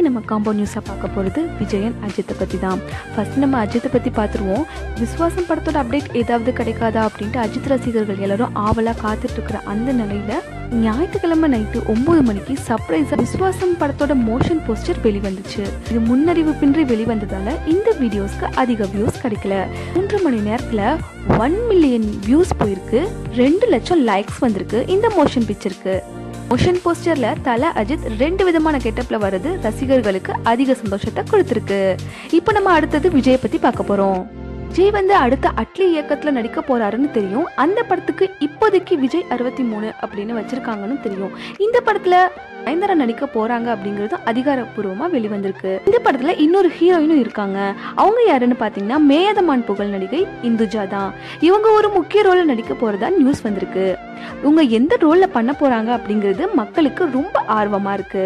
இன்னைக்கு நம்ம காம்போ நியூஸா பார்க்க போறது விஜயன் அஜித்தை பத்தி தான். ஃபர்ஸ்ட் நம்ம அஜித்தை பத்தி பார்த்துருவோம். விஸ்வாசம் படத்தோட அப்டேட் ஏதாவது கிடைக்காதா அப்படின்ட்டு அஜித் ரசிகர்கள் எல்லாரும் ஆவலா காத்துட்டு இருக்கிற அந்த நிலையில ஞாயிற்றுக்கிழமை நைட்டு 9 மணிக்கு சர்ப்ரைஸா விஸ்வாசம் படத்தோட மோஷன் போஸ்டர் வெளிவந்துச்சு. இது முன்னறிவிப்பின்றி வெளிவந்ததால இந்த வீடியோஸ்க்கு அதிக வியூஸ் கிடைக்கல. 3 மணி நேரத்துல 1 மில்லியன் வியூஸ் போயிருக்கு, 2 லட்சம் லைக்ஸ் வந்திருக்கு இந்த மோஷன் பிக்சருக்கு. மோஷன் போஸ்டர்ல தல அஜித் 2 விதமான கெட்டப்ல வர்றது ரசிகர்களுக்கு அதிக சந்தோஷத்தை கொடுத்திருக்கு. இப்போ நம்ம அடுத்தது விஜய் பத்தி பார்க்க போறோம். விஜய் அடுத்த அட்லி இயக்கத்துல நடிக்க போறாருன்னு தெரியும். அந்த படத்துக்கு இப்போதைக்கு விஜய் 63 அப்படின்னு வச்சிருக்காங்கன்னு தெரியும். இந்த படத்துல நயன்தாரா நடிக்க போறாங்க அப்படிங்கிறது அதிகாரப்பூர்வமா வெளிவந்திருக்கு. இந்த படத்துல இன்னொரு ஹீரோயினும் இருக்காங்க. அவங்க யாருன்னு பாத்தீங்கன்னா மேயதமான் புகழ் நடிகை இந்துஜா தான். இவங்க ஒரு முக்கிய ரோல்ல நடிக்க போறதா நியூஸ் வந்திருக்கு. இவங்க எந்த ரோல்ல பண்ண போறாங்க அப்படிங்கிறது மக்களுக்கு ரொம்ப ஆர்வமா இருக்கு.